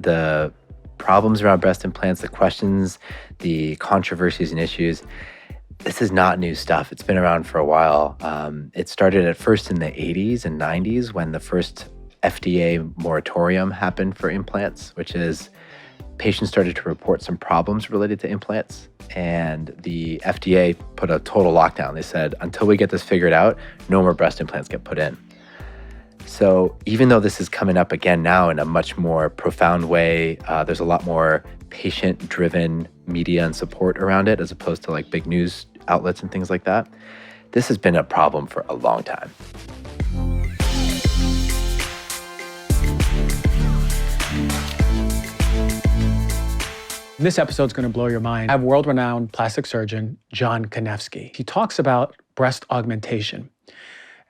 The problems around breast implants, the questions, the controversies and issues, this is not new stuff. It's been around for a while. It started at first in the 80s and 90s when the first FDA moratorium happened for implants, which is patients started to report some problems related to implants. And the FDA put a total lockdown. They said, until we get this figured out, no more breast implants get put in. So even though this is coming up again now in a much more profound way, there's a lot more patient-driven media and support around it as opposed to like big news outlets and things like that. This has been a problem for a long time. This episode's going to blow your mind. I have world-renowned plastic surgeon, Jon Kanevsky. He talks about breast augmentation,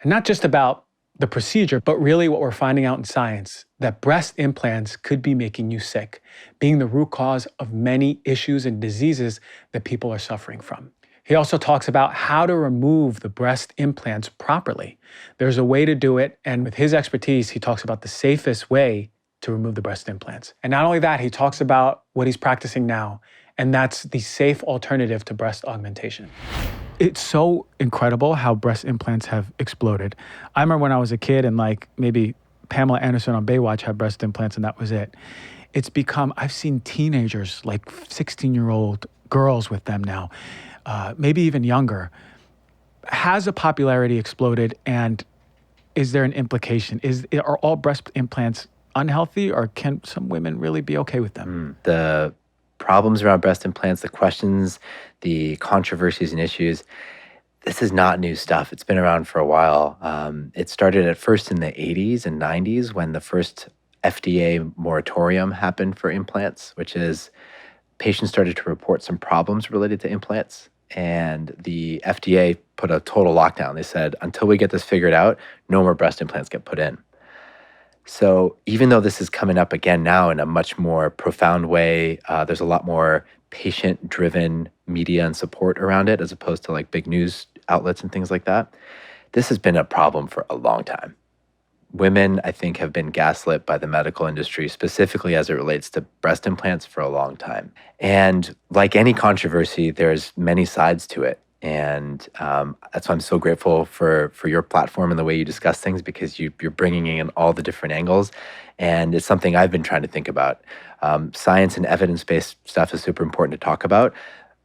and not just about the procedure, but really what we're finding out in science, that breast implants could be making you sick, being the root cause of many issues and diseases that people are suffering from. He also talks about how to remove the breast implants properly. There's a way to do it, and with his expertise, he talks about the safest way to remove the breast implants. And not only that, he talks about what he's practicing now, and that's the safe alternative to breast augmentation. It's so incredible how breast implants have exploded. I remember when I was a kid and like maybe Pamela Anderson on Baywatch had breast implants and that was it. It's become, I've seen teenagers, like 16-year-old girls with them now, maybe even younger. Has a popularity exploded, and is there an implication? Are all breast implants unhealthy, or can some women really be okay with them? The problems around breast implants, the questions, the controversies and issues, this is not new stuff. It's been around for a while. It started at first in the 80s and 90s when the first FDA moratorium happened for implants, which is patients started to report some problems related to implants. And the FDA put a total lockdown. They said, until we get this figured out, no more breast implants get put in. So even though this is coming up again now in a much more profound way, there's a lot more patient-driven media and support around it as opposed to like big news outlets and things like that. This has been a problem for a long time. Women, I think, have been gaslit by the medical industry, specifically as it relates to breast implants, for a long time. And like any controversy, there's many sides to it. And that's why I'm so grateful for your platform and the way you discuss things, because you're bringing in all the different angles. And it's something I've been trying to think about. Science and evidence-based stuff is super important to talk about,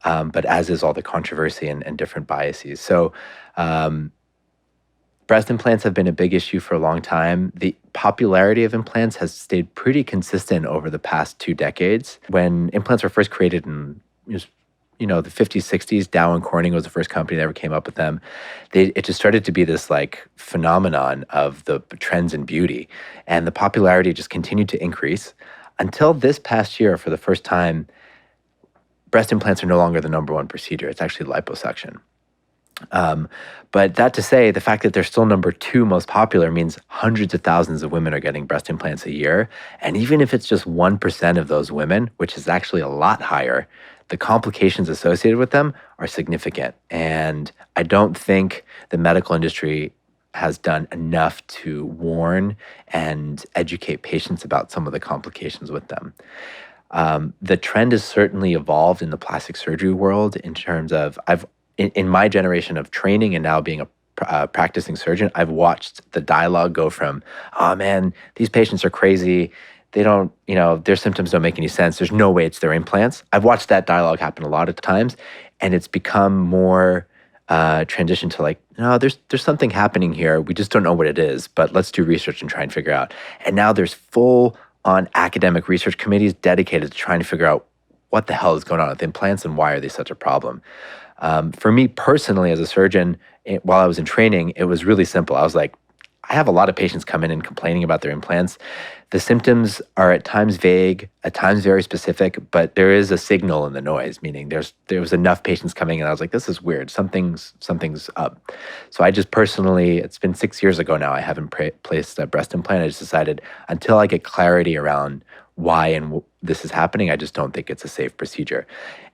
but as is all the controversy and different biases. So breast implants have been a big issue for a long time. The popularity of implants has stayed pretty consistent over the past 2 decades. When implants were first created in the 50s, 60s, Dow and Corning was the first company that ever came up with them. It just started to be this like phenomenon of the trends in beauty. And the popularity just continued to increase until this past year, for the first time, breast implants are no longer the number one procedure. It's actually liposuction. But that to say, the fact that they're still number 2 most popular means hundreds of thousands of women are getting breast implants a year. And even if it's just 1% of those women, which is actually a lot higher, the complications associated with them are significant. And I don't think the medical industry has done enough to warn and educate patients about some of the complications with them. The trend has certainly evolved in the plastic surgery world in terms of, in my generation of training and now being a practicing surgeon, I've watched the dialogue go from, oh man, these patients are crazy. They don't, their symptoms don't make any sense. There's no way it's their implants. I've watched that dialogue happen a lot of times, and it's become more transition to like, no, there's something happening here. We just don't know what it is, but let's do research and try and figure out. And now there's full-on academic research committees dedicated to trying to figure out what the hell is going on with implants and why are they such a problem. For me personally, as a surgeon, while I was in training, it was really simple. I was like, I have a lot of patients come in and complaining about their implants. The symptoms are at times vague, at times very specific, but there is a signal in the noise, meaning there was enough patients coming and I was like, this is weird, something's up. So I just personally, it's been 6 years ago now, I haven't placed a breast implant. I just decided until I get clarity around why and this is happening, I just don't think it's a safe procedure.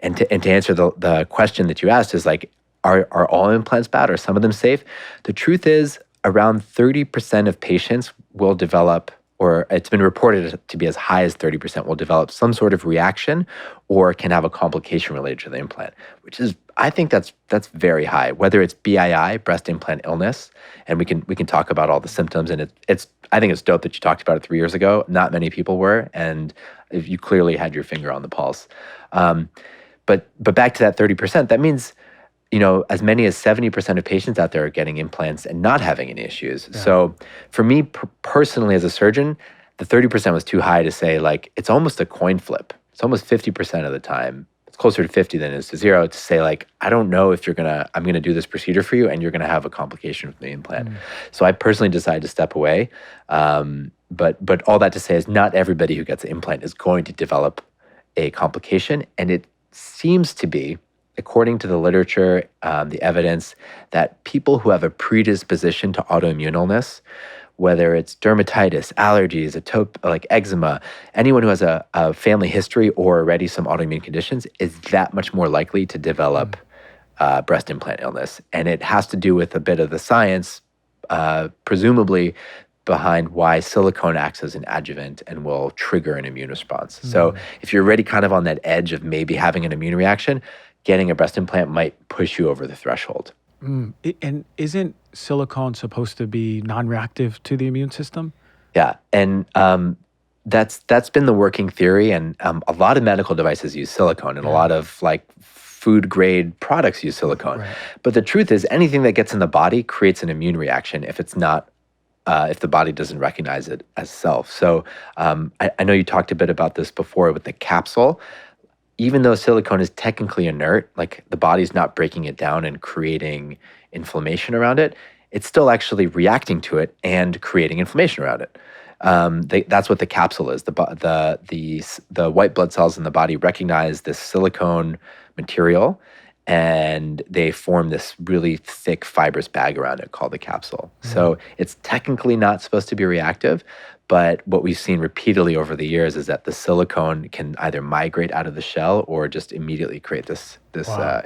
And to answer the question that you asked is like, are all implants bad? Are some of them safe? The truth is, around 30% of patients will develop or it's been reported to be as high as 30%, will develop some sort of reaction or can have a complication related to the implant, which is, I think that's very high. Whether it's BII, breast implant illness, and we can talk about all the symptoms, and it's I think it's dope that you talked about it 3 years ago. Not many people were, and you clearly had your finger on the pulse. But back to that 30%, that means, as many as 70% of patients out there are getting implants and not having any issues. Yeah. So for me personally as a surgeon, the 30% was too high to say, like, it's almost a coin flip. It's almost 50% of the time. It's closer to 50 than it is to 0 to say, like, I don't know if I'm going to do this procedure for you and you're going to have a complication with the implant. So I personally decided to step away. But all that to say is not everybody who gets an implant is going to develop a complication. And it seems to be, according to the literature, the evidence, that people who have a predisposition to autoimmune illness, whether it's dermatitis, allergies, like eczema, anyone who has a family history or already some autoimmune conditions is that much more likely to develop breast implant illness. And it has to do with a bit of the science, presumably, behind why silicone acts as an adjuvant and will trigger an immune response. So if you're already kind of on that edge of maybe having an immune reaction, getting a breast implant might push you over the threshold. And isn't silicone supposed to be non-reactive to the immune system? Yeah, and that's been the working theory, and a lot of medical devices use silicone, and a lot of like food grade products use silicone. Right. But the truth is, anything that gets in the body creates an immune reaction if it's not. If the body doesn't recognize it as self. So I know you talked a bit about this before with the capsule. Even though silicone is technically inert, like the body's not breaking it down and creating inflammation around it, it's still actually reacting to it and creating inflammation around it. That's what the capsule is. The white blood cells in the body recognize this silicone material, and they form this really thick fibrous bag around it called the capsule. So it's technically not supposed to be reactive, but what we've seen repeatedly over the years is that the silicone can either migrate out of the shell or just immediately create this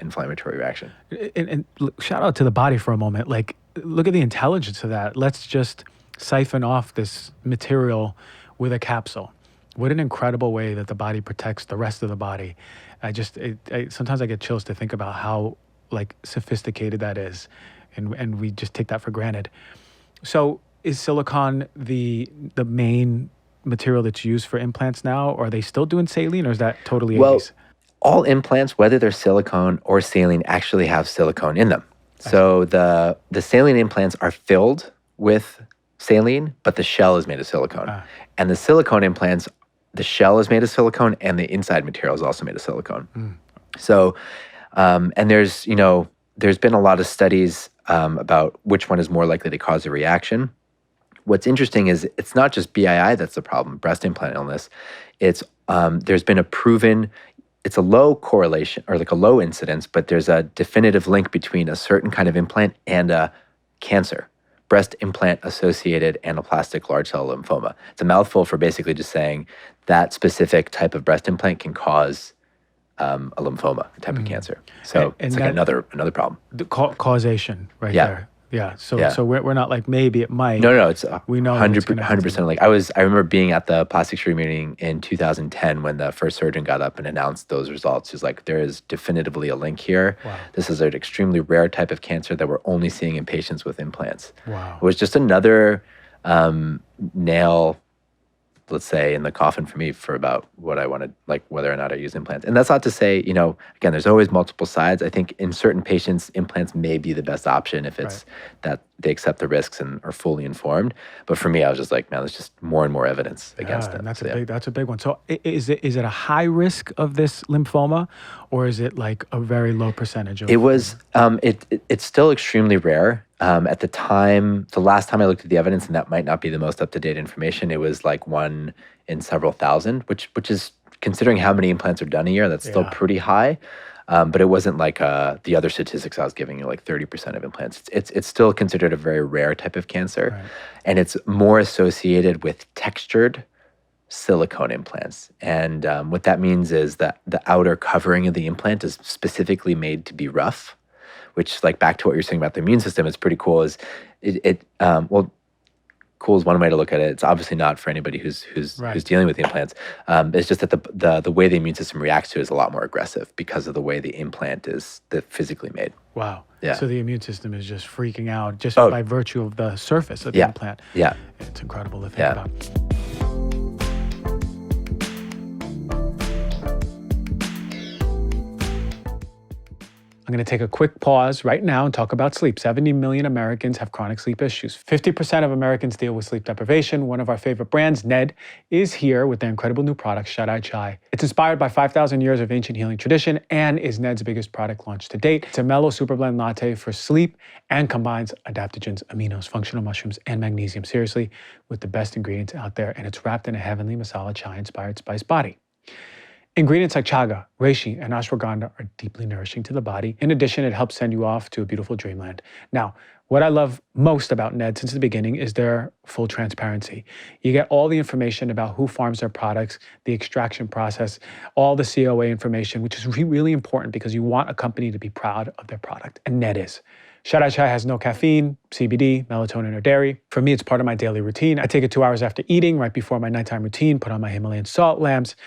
inflammatory reaction. And shout out to the body for a moment. Like, look at the intelligence of that. Let's just siphon off this material with a capsule. What an incredible way that the body protects the rest of the body. Sometimes I get chills to think about how like sophisticated that is, and we just take that for granted. So is silicone the main material that's used for implants now, or are they still doing saline, or is that totally 80s? Well, all implants, whether they're silicone or saline, actually have silicone in them. So the saline implants are filled with saline, but the shell is made of silicone. And the silicone implants, the shell is made of silicone and the inside material is also made of silicone. So, and there's been a lot of studies about which one is more likely to cause a reaction. What's interesting is it's not just BII that's the problem, breast implant illness. It's there's been it's a low correlation or like a low incidence, but there's a definitive link between a certain kind of implant and a cancer. Breast implant-associated anaplastic large cell lymphoma. It's a mouthful for basically just saying that specific type of breast implant can cause a lymphoma, a type of cancer. So it's like another problem. The causation right there. Yeah. So we're not like maybe it might. No. It's we know 100%. Like I remember being at the plastic surgery meeting in 2010 when the first surgeon got up and announced those results. He's like, there is definitively a link here. Wow. This is an extremely rare type of cancer that we're only seeing in patients with implants. Wow. It was just another nail, let's say, in the coffin for me for about what I wanted, like whether or not I use implants. And that's not to say, again, there's always multiple sides. I think in certain patients, implants may be the best option if it's that they accept the risks and are fully informed. But for me, I was just like, man, there's just more and more evidence against it. And that's a big one. So is it a high risk of this lymphoma, or is it like a very low percentage? It was, it's still extremely rare. At the time, the last time I looked at the evidence, and that might not be the most up-to-date information, it was like 1 in several thousand, which is, considering how many implants are done a year, that's still pretty high. But it wasn't like the other statistics I was giving you, like 30% of implants. It's still considered a very rare type of cancer. Right. And it's more associated with textured silicone implants. And what that means is that the outer covering of the implant is specifically made to be rough, which, like, back to what you're saying about the immune system, is pretty cool. Is cool is one way to look at it. It's obviously not for anybody who's dealing with the implants. It's just that the way the immune system reacts to it is a lot more aggressive because of the way the implant is physically made. Wow. Yeah. So the immune system is just freaking out just by virtue of the surface of the implant. Yeah. It's incredible to think about. I'm going to take a quick pause right now and talk about sleep. 70 million Americans have chronic sleep issues. 50% of Americans deal with sleep deprivation. One of our favorite brands, Ned, is here with their incredible new product, Shut-Eye Chai. It's inspired by 5,000 years of ancient healing tradition and is Ned's biggest product launch to date. It's a mellow super blend latte for sleep and combines adaptogens, aminos, functional mushrooms, and magnesium, seriously, with the best ingredients out there. And it's wrapped in a heavenly masala chai-inspired spice body. Ingredients like chaga, reishi, and ashwagandha are deeply nourishing to the body. In addition, it helps send you off to a beautiful dreamland. Now, what I love most about Ned since the beginning is their full transparency. You get all the information about who farms their products, the extraction process, all the COA information, which is really important because you want a company to be proud of their product, and Ned is. Shut-Eye Chai has no caffeine, CBD, melatonin, or dairy. For me, it's part of my daily routine. I take it 2 hours after eating, right before my nighttime routine, put on my Himalayan salt lamps,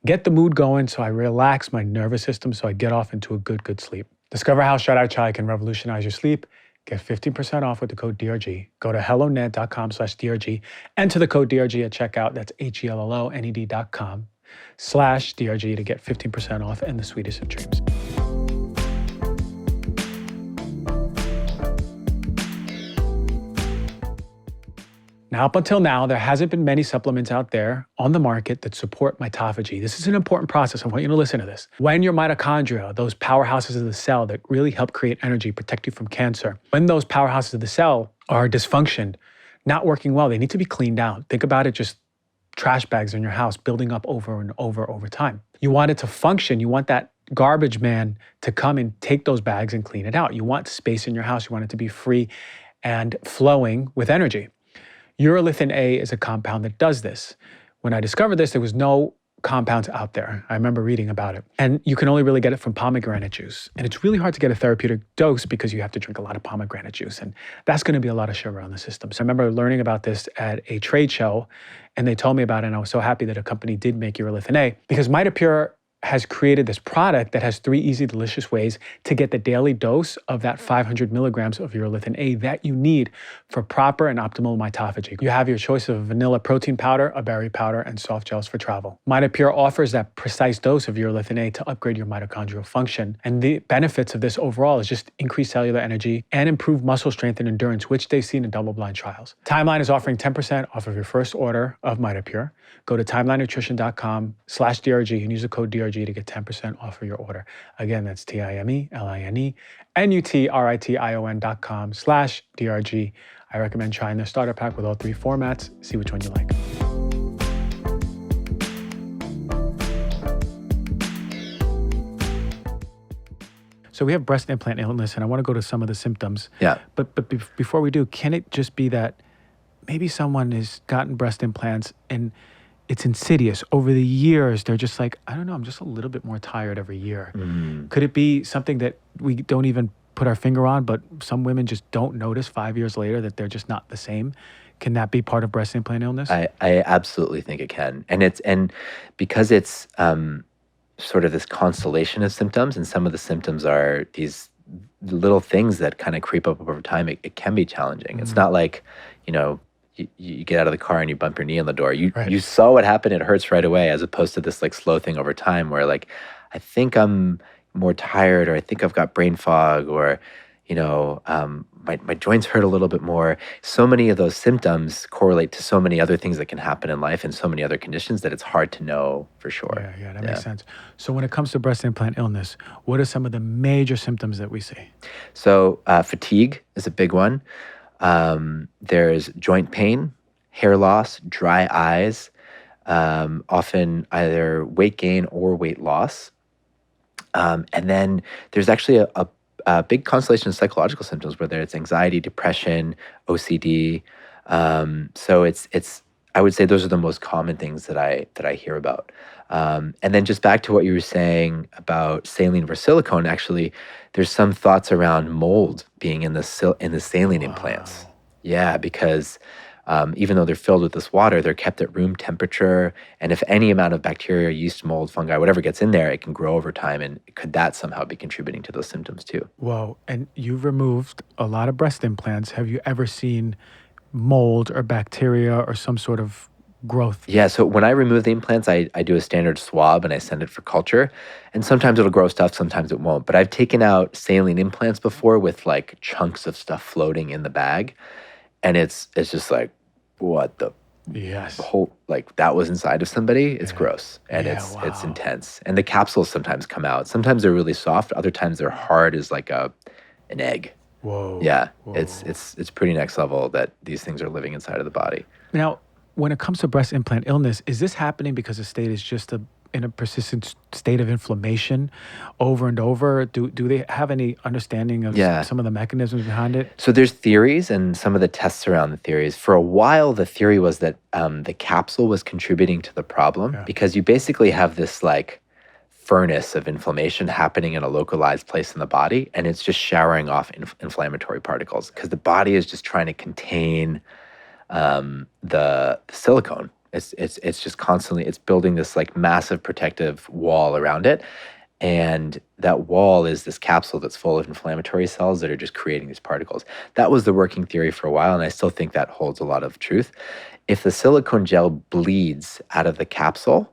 get the mood going so I relax my nervous system so I get off into a good sleep. Discover how Shut-Eye Chai can revolutionize your sleep. Get 15% off with the code DRG. Go to helloned.com/DRG. Enter the code DRG at checkout. That's HELLONED.com/DRG to get 15% off and the sweetest of dreams. Now, up until now, there hasn't been many supplements out there on the market that support mitophagy. This is an important process. I want you to listen to this. When your mitochondria, those powerhouses of the cell that really help create energy, protect you from cancer, when those powerhouses of the cell are dysfunctioned, not working well, they need to be cleaned out. Think about it, just trash bags in your house building up over and over time. You want it to function. You want that garbage man to come and take those bags and clean it out. You want space in your house. You want it to be free and flowing with energy. Urolithin A is a compound that does this. When I discovered this, there was no compounds out there. I remember reading about it. And you can only really get it from pomegranate juice. And it's really hard to get a therapeutic dose because you have to drink a lot of pomegranate juice. And that's going to be a lot of sugar on the system. So I remember learning about this at a trade show, and they told me about it. And I was so happy that a company did make Urolithin A because Mitopure has created this product that has 3 easy, delicious ways to get the daily dose of that 500 milligrams of urolithin A that you need for proper and optimal mitophagy. You have your choice of vanilla protein powder, a berry powder, and soft gels for travel. Mitopure offers that precise dose of urolithin A to upgrade your mitochondrial function. And the benefits of this overall is just increased cellular energy and improved muscle strength and endurance, which they've seen in double-blind trials. Timeline is offering 10% off of your first order of Mitopure. Go to timelinenutrition.com/DRG and use the code DRG to get 10% off of your order. Again, that's TIMELINENUTRITION.com/DRG. I recommend trying their starter pack with all 3 formats. See which one you like. So we have breast implant illness, and I want to go to some of the symptoms. Yeah. But before we do, can it just be that maybe someone has gotten breast implants and it's insidious over the years? They're just like, I don't know, I'm just a little bit more tired every year. Could it be something that we don't even put our finger on, but some women just don't notice 5 years later that they're just not the same? Can that be part of breast implant illness? I absolutely think it can. And because it's sort of this constellation of symptoms, and some of the symptoms are these little things that kind of creep up over time, it can be challenging. It's not like, you get out of the car and you bump your knee on the door. You saw what happened, it hurts right away, as opposed to this like slow thing over time where like, I think I'm more tired, or I think I've got brain fog, or, my joints hurt a little bit more. So many of those symptoms correlate to so many other things that can happen in life and so many other conditions that it's hard to know for sure. Yeah, that makes sense. So when it comes to breast implant illness, what are some of the major symptoms that we see? So fatigue is a big one. There's joint pain, hair loss, dry eyes, often either weight gain or weight loss. And then there's actually a big constellation of psychological symptoms, whether it's anxiety, depression, OCD. So I would say those are the most common things that I hear about. And then just back to what you were saying about saline versus silicone, actually, there's some thoughts around mold being in the saline implants. Yeah, because Even though they're filled with this water, they're kept at room temperature. And if any amount of bacteria, yeast, mold, fungi, whatever gets in there, it can grow over time. And could that somehow be contributing to those symptoms too? Whoa. And you've removed a lot of breast implants. Have you ever seen mold or bacteria or some sort of growth? Yeah, so when I remove the implants, I do a standard swab and I send it for culture. And sometimes it'll grow stuff, sometimes it won't. But I've taken out saline implants before with like chunks of stuff floating in the bag. And it's just like, what the Yes. whole, like that was inside of somebody. It's gross and Yeah, it's wow. intense. And the capsules sometimes come out. Sometimes they're really soft. Other times they're hard as like an egg. Whoa. Yeah, Whoa. it's pretty next level that these things are living inside of the body. Now, when it comes to breast implant illness, is this happening because the state is just in a persistent state of inflammation over and over? Do they have any understanding of Yeah. some of the mechanisms behind it? So there's theories and some of the tests around the theories. For a while, the theory was that the capsule was contributing to the problem because you basically have this like furnace of inflammation happening in a localized place in the body, and it's just showering off inflammatory particles because the body is just trying to contain the silicone. It's just constantly, it's building this like massive protective wall around it. And that wall is this capsule that's full of inflammatory cells that are just creating these particles. That was the working theory for a while, and I still think that holds a lot of truth. If the silicone gel bleeds out of the capsule,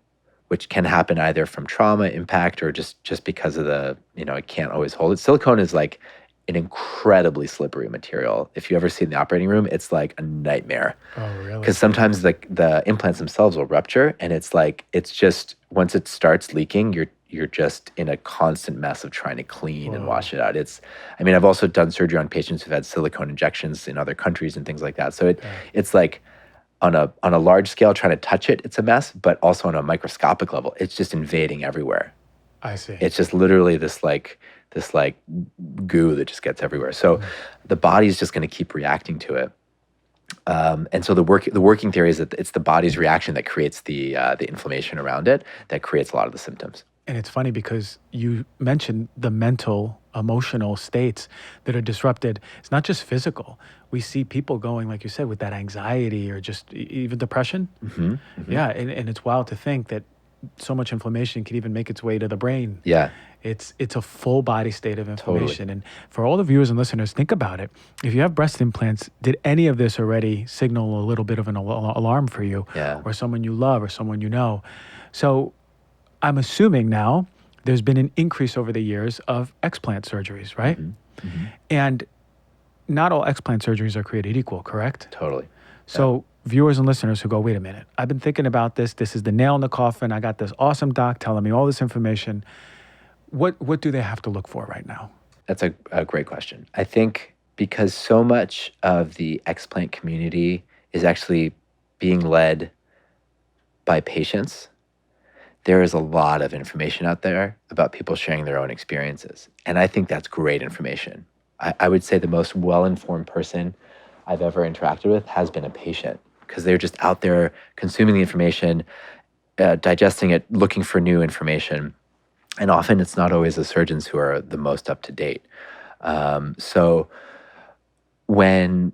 which can happen either from trauma, impact, or just because of it can't always hold it. Silicone is like an incredibly slippery material. If you ever see it in the operating room, it's like a nightmare. Oh, really? Because sometimes the implants themselves will rupture, and it's just once it starts leaking, you're just in a constant mess of trying to clean and wash it out. I've also done surgery on patients who've had silicone injections in other countries and things like that. So it's like on a large scale, trying to touch it, it's a mess, but also on a microscopic level, it's just invading everywhere. I see. It's just literally this goo that just gets everywhere. So the body's just going to keep reacting to it. And so the working theory is that it's the body's reaction that creates the inflammation around it that creates a lot of the symptoms. And it's funny because you mentioned the mental, emotional states that are disrupted. It's not just physical. We see people going, like you said, with that anxiety or just even depression. Mm-hmm, mm-hmm. Yeah, and it's wild to think that so much inflammation can even make its way to the brain. Yeah. It's a full body state of inflammation. Totally. And for all the viewers and listeners, think about it. If you have breast implants, did any of this already signal a little bit of an alarm for you? Yeah. Or someone you love or someone you know? So I'm assuming now there's been an increase over the years of explant surgeries, right? Mm-hmm. Mm-hmm. And not all explant surgeries are created equal, correct? Totally. So viewers and listeners who go, wait a minute, I've been thinking about this. This is the nail in the coffin. I got this awesome doc telling me all this information. What do they have to look for right now? That's a great question. I think because so much of the explant community is actually being led by patients, there is a lot of information out there about people sharing their own experiences. And I think that's great information. I would say the most well-informed person I've ever interacted with has been a patient, because they're just out there consuming the information, digesting it, looking for new information. And often it's not always the surgeons who are the most up to date. So when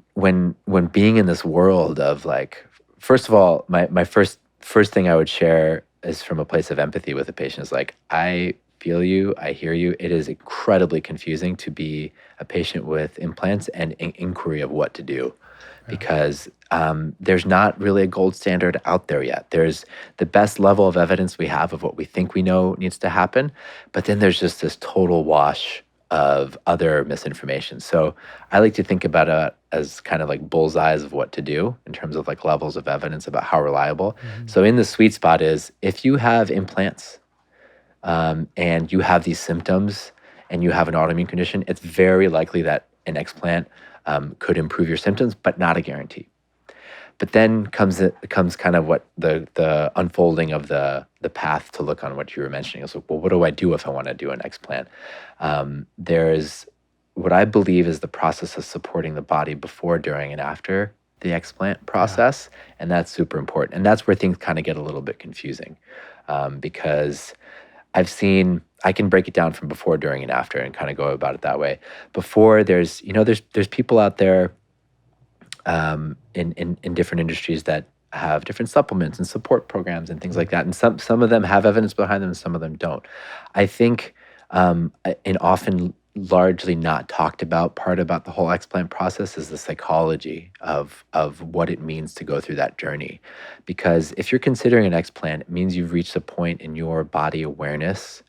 being in this world of like, first of all, my first thing I would share is from a place of empathy with the patient. Is like, I feel you, I hear you. It is incredibly confusing to be a patient with implants and an inquiry of what to do, because there's not really a gold standard out there yet. There's the best level of evidence we have of what we think we know needs to happen, but then there's just this total wash of other misinformation. So I like to think about it as kind of like bullseyes of what to do in terms of like levels of evidence about how reliable. Mm-hmm. So in the sweet spot is if you have implants and you have these symptoms and you have an autoimmune condition, it's very likely that an explant could improve your symptoms, but not a guarantee. But then comes kind of what the unfolding of the path to look on what you were mentioning. It's like, well, what do I do if I want to do an explant? There's what I believe is the process of supporting the body before, during, and after the explant process. Yeah. And that's super important. And that's where things kind of get a little bit confusing, because I can break it down from before, during, and after and kind of go about it that way. Before, there's people out there in different industries that have different supplements and support programs and things like that. And some of them have evidence behind them, and some of them don't. I think an often largely not talked about part about the whole explant process is the psychology of what it means to go through that journey. Because if you're considering an explant, it means you've reached a point in your body awareness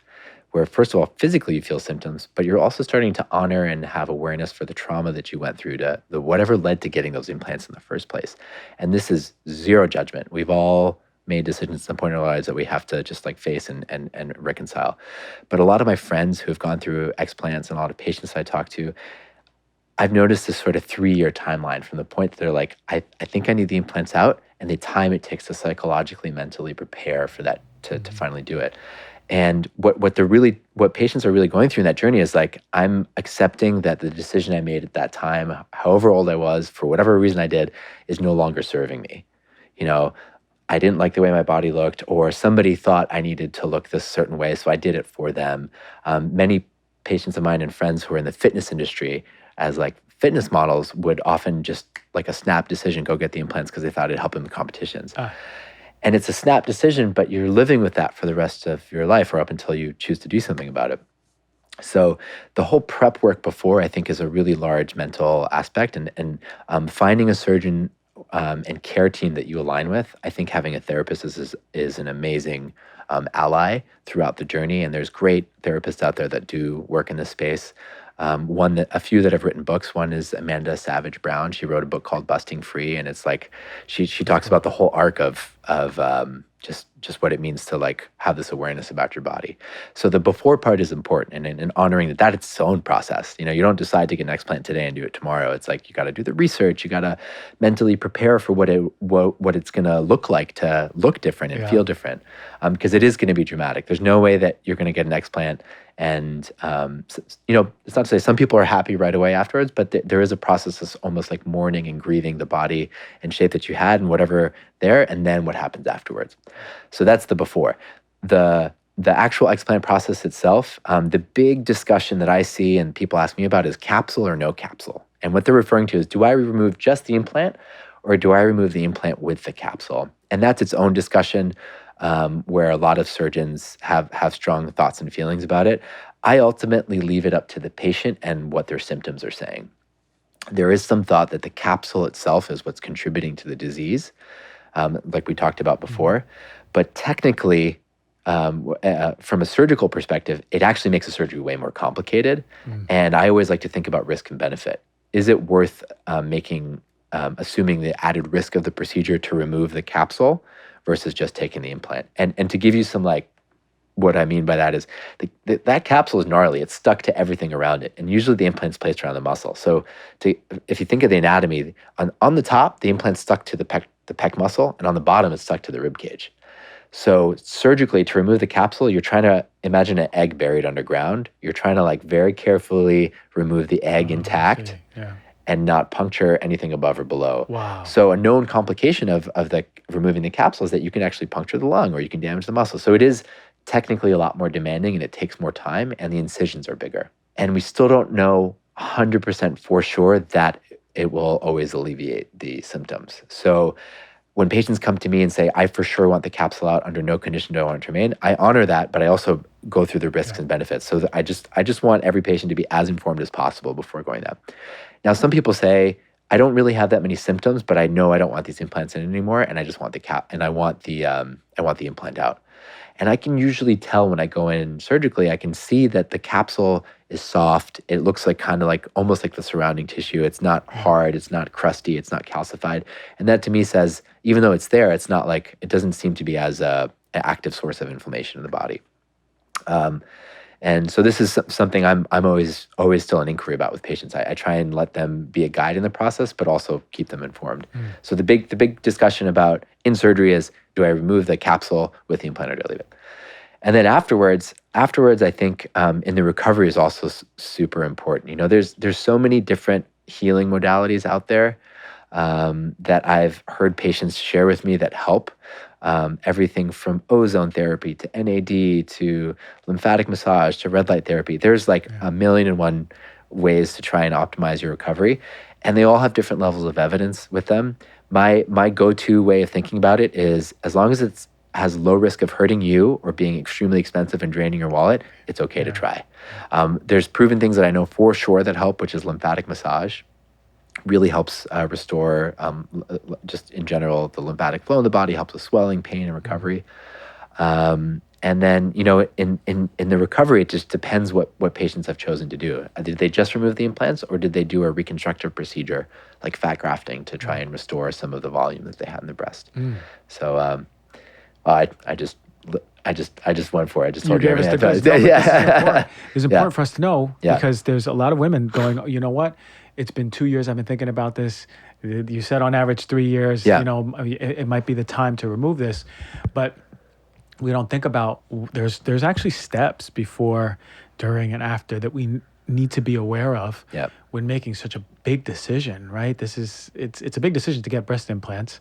where, first of all, physically you feel symptoms, but you're also starting to honor and have awareness for the trauma that you went through, to the whatever led to getting those implants in the first place. And this is zero judgment. We've all made decisions at some point in our lives that we have to just like face and reconcile. But a lot of my friends who have gone through explants and a lot of patients I talk to, I've noticed this sort of 3-year timeline from the point that they're like, I think I need the implants out, and the time it takes to psychologically, mentally prepare for that to finally do it. And what patients are really going through in that journey is like, I'm accepting that the decision I made at that time, however old I was, for whatever reason I did, is no longer serving me. I didn't like the way my body looked, or somebody thought I needed to look this certain way, so I did it for them. Many patients of mine and friends who are in the fitness industry as like fitness models would often just like a snap decision, go get the implants because they thought it'd help them in competitions. And it's a snap decision, but you're living with that for the rest of your life, or up until you choose to do something about it. So the whole prep work before, I think, is a really large mental aspect, and finding a surgeon and care team that you align with. I think having a therapist is an amazing ally throughout the journey, and there's great therapists out there that do work in this space. A few that have written books. One is Amanda Savage Brown. She wrote a book called Busting Free, and it's like she talks about the whole arc of just what it means to like have this awareness about your body. So the before part is important, and honoring that it's its own process. You don't decide to get an explant today and do it tomorrow. It's like you got to do the research. You got to mentally prepare for what it's going to look like to look different and feel different, because it is going to be dramatic. There's no way that you're going to get an explant and it's not to say some people are happy right away afterwards, but there is a process that's almost like mourning and grieving the body and shape that you had and whatever there, and then what happens afterwards. So that's the before. The actual explant process itself, the big discussion that I see and people ask me about is capsule or no capsule. And what they're referring to is, do I remove just the implant, or do I remove the implant with the capsule? And that's its own discussion, where a lot of surgeons have strong thoughts and feelings about it. I ultimately leave it up to the patient and what their symptoms are saying. There is some thought that the capsule itself is what's contributing to the disease, like we talked about before. But technically, from a surgical perspective, it actually makes the surgery way more complicated. And I always like to think about risk and benefit. Is it worth assuming the added risk of the procedure to remove the capsule versus just taking the implant? And to give you some like, what I mean by that is that capsule is gnarly. It's stuck to everything around it. And usually the implant's placed around the muscle. So if you think of the anatomy, on the top, the implant's stuck to the pec muscle, and on the bottom, it's stuck to the rib cage. So surgically, to remove the capsule, you're trying to imagine an egg buried underground. You're trying to like very carefully remove the egg intact. And not puncture anything above or below. Wow. So a known complication of removing the capsule is that you can actually puncture the lung, or you can damage the muscle. So it is technically a lot more demanding, and it takes more time, and the incisions are bigger. And we still don't know 100% for sure that it will always alleviate the symptoms. So when patients come to me and say, I for sure want the capsule out, under no condition do I want it to remain, I honor that, but I also go through the risks and benefits. So I just want every patient to be as informed as possible before going that. Now, some people say, I don't really have that many symptoms, but I know I don't want these implants in anymore, and I just want I want the implant out. And I can usually tell when I go in surgically, I can see that the capsule is soft. It looks like kind of like almost like the surrounding tissue. It's not hard, it's not crusty, it's not calcified. And that to me says, even though it's there, it's not like, it doesn't seem to be as an active source of inflammation in the body. And so this is something I'm always still in inquiry about with patients. I try and let them be a guide in the process, but also keep them informed. So the big discussion about in surgery is, do I remove the capsule with the implant, or do I leave it? And then afterwards, I think in the recovery is also super important. There's so many different healing modalities out there that I've heard patients share with me that help. Everything from ozone therapy to NAD to lymphatic massage to red light therapy. There's like a million and one ways to try and optimize your recovery. and they all have different levels of evidence with them. My go-to way of thinking about it is, as long as it's has low risk of hurting you or being extremely expensive and draining your wallet, it's okay to try. There's proven things that I know for sure that help, which is lymphatic massage. Really helps restore, just in general, the lymphatic flow in the body, helps with swelling, pain, and recovery. And then, in the recovery, it just depends what patients have chosen to do. Did they just remove the implants, or did they do a reconstructive procedure like fat grafting to try and restore some of the volume that they had in the breast? So I just went for it. I just told you gave us the everything. goods. No, but this is important. It's Yeah. important for us to know Yeah. because there's a lot of women going, you know what? It's been 2 years I've been thinking about this. You said on average 3 years, Yeah. it might be the time to remove this. But we don't think about there's actually steps before, during, and after that we need to be aware of Yep. when making such a big decision, right? It's a big decision to get breast implants.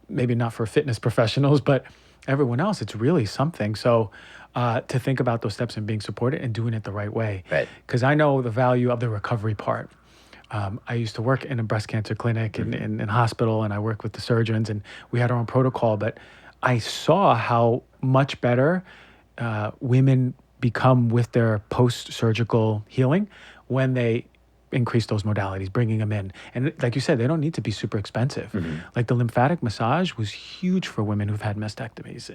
Maybe not for fitness professionals, but everyone else, it's really something. So to think about those steps and being supported and doing it the right way. Right. Because I know the value of the recovery part. I used to work in a breast cancer clinic in hospital, and I worked with the surgeons, and we had our own protocol. But I saw how much better women become with their post-surgical healing when they increase those modalities, bringing them in. And like you said, they don't need to be super expensive. Like the lymphatic massage was huge for women who've had mastectomies.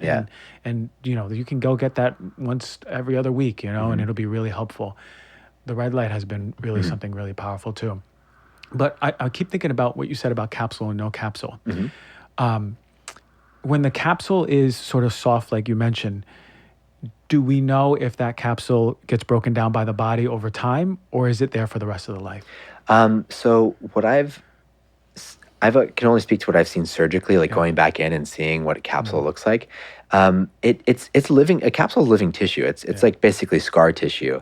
And you can go get that once every other week, and it'll be really helpful. The red light has been really something really powerful too. But I keep thinking about what you said about capsule and no capsule. When the capsule is sort of soft, like you mentioned, do we know if that capsule gets broken down by the body over time, or is it there for the rest of the life? So what I can only speak to what I've seen surgically, like going back in and seeing what a capsule looks like. It's living. A capsule is living tissue. It's like basically scar tissue.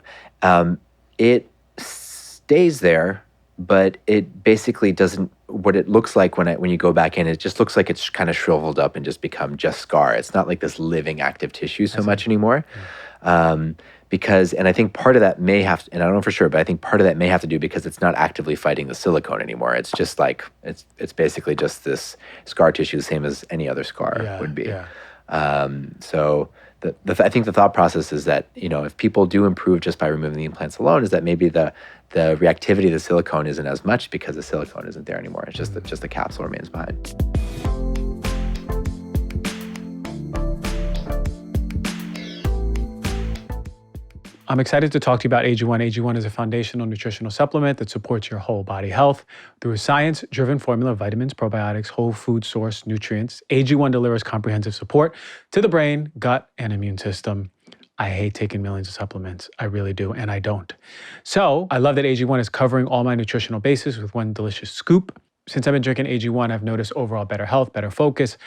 It stays there, but it basically doesn't. What it looks like when you go back in, it just looks like it's kind of shriveled up and just become just scar. It's not like this living active tissue so much anymore. Because, and I think part of that may have, and I don't know for sure, but I think part of that may have to do because it's not actively fighting the silicone anymore. It's just like, it's basically just this scar tissue, the same as any other scar would be. So I think the thought process is that, if people do improve just by removing the implants alone, is that maybe the reactivity of the silicone isn't as much because the silicone isn't there anymore. It's just that the capsule remains behind. I'm excited to talk to you about AG1. AG1 is a foundational nutritional supplement that supports your whole body health through a science-driven formula of vitamins, probiotics, whole food source nutrients. AG1 delivers comprehensive support to the brain, gut, and immune system. I hate taking millions of supplements. I really do, and I don't. So I love that AG1 is covering all my nutritional bases with one delicious scoop. Since I've been drinking AG1, I've noticed overall better health, better focus,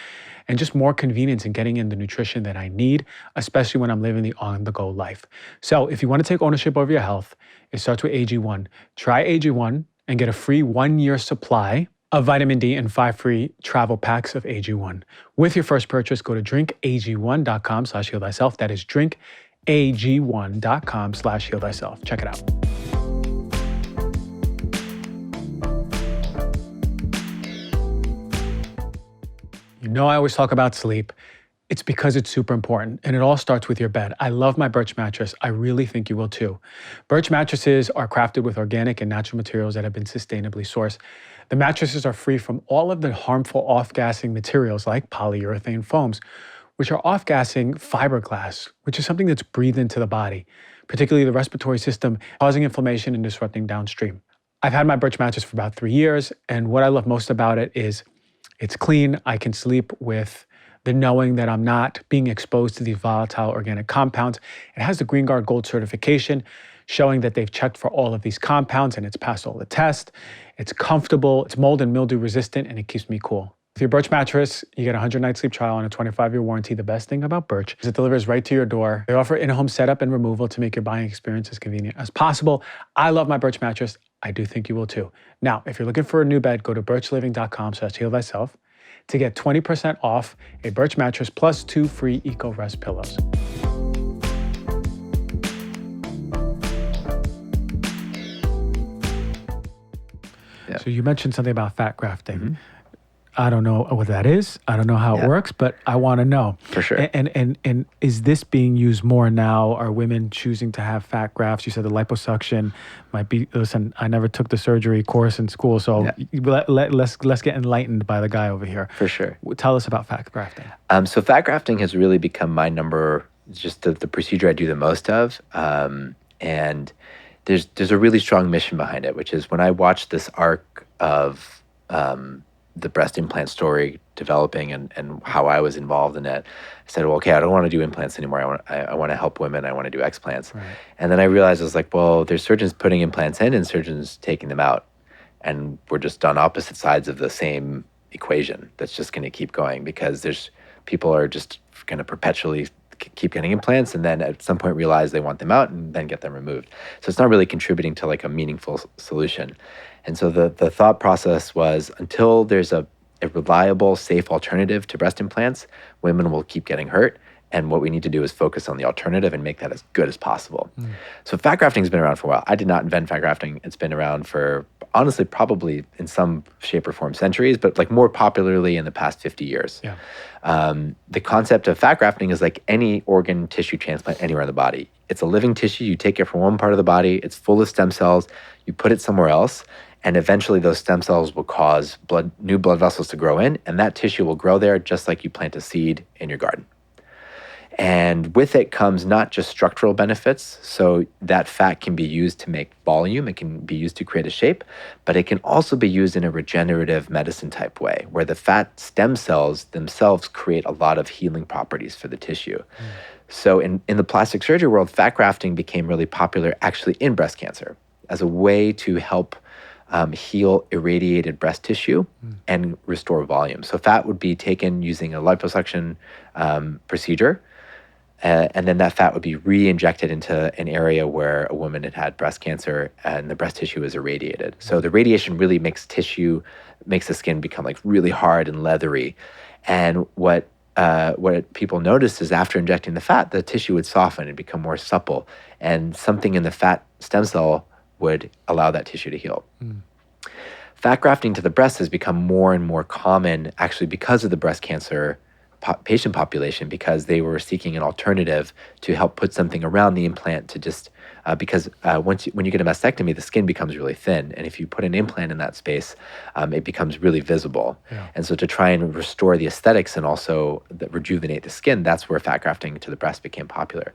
and just more convenience in getting in the nutrition that I need, especially when I'm living the on-the-go life. So if you want to take ownership over your health, it starts with AG1. Try AG1 and get a free 1-year supply of vitamin D and 5 free travel packs of AG1. With your first purchase, go to drinkag1.com/heal-thyself. That is drinkag1.com/heal-thyself. Check it out. I always talk about sleep. It's because it's super important, and it all starts with your bed. I love my Birch mattress. I really think you will too. Birch mattresses are crafted with organic and natural materials that have been sustainably sourced. The mattresses are free from all of the harmful off-gassing materials like polyurethane foams, which are off-gassing fiberglass, which is something that's breathed into the body, particularly the respiratory system, causing inflammation and disrupting downstream. I've had my Birch mattress for about 3 years, and what I love most about it is it's clean. I can sleep with the knowing that I'm not being exposed to these volatile organic compounds. It has the Green Guard Gold certification, showing that they've checked for all of these compounds and it's passed all the tests. It's comfortable, it's mold and mildew resistant, and it keeps me cool. With your Birch mattress, you get a 100-night sleep trial and a 25-year warranty. The best thing about Birch is it delivers right to your door. They offer in-home setup and removal to make your buying experience as convenient as possible. I love my Birch mattress. I do think you will too. Now, if you're looking for a new bed, go to birchliving.com/heal-thyself to get 20% off a Birch mattress plus 2 free Eco Rest pillows. Yeah. So you mentioned something about fat grafting. I don't know what that is. I don't know how it works, but I want to know. For sure. And is this being used more now? Are women choosing to have fat grafts? You said the liposuction might be. Listen, I never took the surgery course in school, so let's get enlightened by the guy over here. For sure. Tell us about fat grafting. So fat grafting has really become my just the procedure I do the most of. And there's a really strong mission behind it, which is when I watched this arc of the breast implant story developing and how I was involved in it, I said, well, okay, I don't want to do implants anymore. I want to help women. I want to do explants. Right. And then I realized I was like, well, there's surgeons putting implants in and surgeons taking them out. And we're just on opposite sides of the same equation that's just going to keep going because people are just going to perpetually keep getting implants and then at some point realize they want them out and then get them removed. So it's not really contributing to like a meaningful solution. And so the thought process was until there's a reliable, safe alternative to breast implants, women will keep getting hurt. And what we need to do is focus on the alternative and make that as good as possible. So fat grafting has been around for a while. I did not invent fat grafting. It's been around for, honestly, probably in some shape or form centuries, but like more popularly in the past 50 years. The concept of fat grafting is like any organ tissue transplant anywhere in the body. It's a living tissue. You take it from one part of the body. It's full of stem cells. You put it somewhere else. And eventually those stem cells will cause new blood vessels to grow in. And that tissue will grow there just like you plant a seed in your garden. And with it comes not just structural benefits, so that fat can be used to make volume, it can be used to create a shape, but it can also be used in a regenerative medicine type way, where the fat stem cells themselves create a lot of healing properties for the tissue. So in the plastic surgery world, fat grafting became really popular actually in breast cancer as a way to help heal irradiated breast tissue and restore volume. So fat would be taken using a liposuction procedure, and then that fat would be re-injected into an area where a woman had had breast cancer and the breast tissue is irradiated. So the radiation really makes the skin become like really hard and leathery. And what people noticed is after injecting the fat, the tissue would soften and become more supple. And something in the fat stem cell would allow that tissue to heal. Fat grafting to the breast has become more and more common actually because of the breast cancer patient population, because they were seeking an alternative to help put something around the implant to just because when you get a mastectomy, the skin becomes really thin, and if you put an implant in that space, it becomes really visible. And so to try and restore the aesthetics and also rejuvenate the skin, that's where fat grafting to the breast became popular.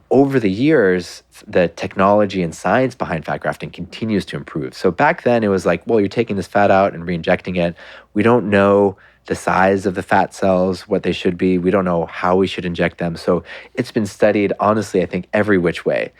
Over the years, the technology and science behind fat grafting continues to improve. So back then it was like, well, you're taking this fat out and re-injecting it. We don't know the size of the fat cells, what they should be. We don't know how we should inject them. So it's been studied, honestly, I think every which way.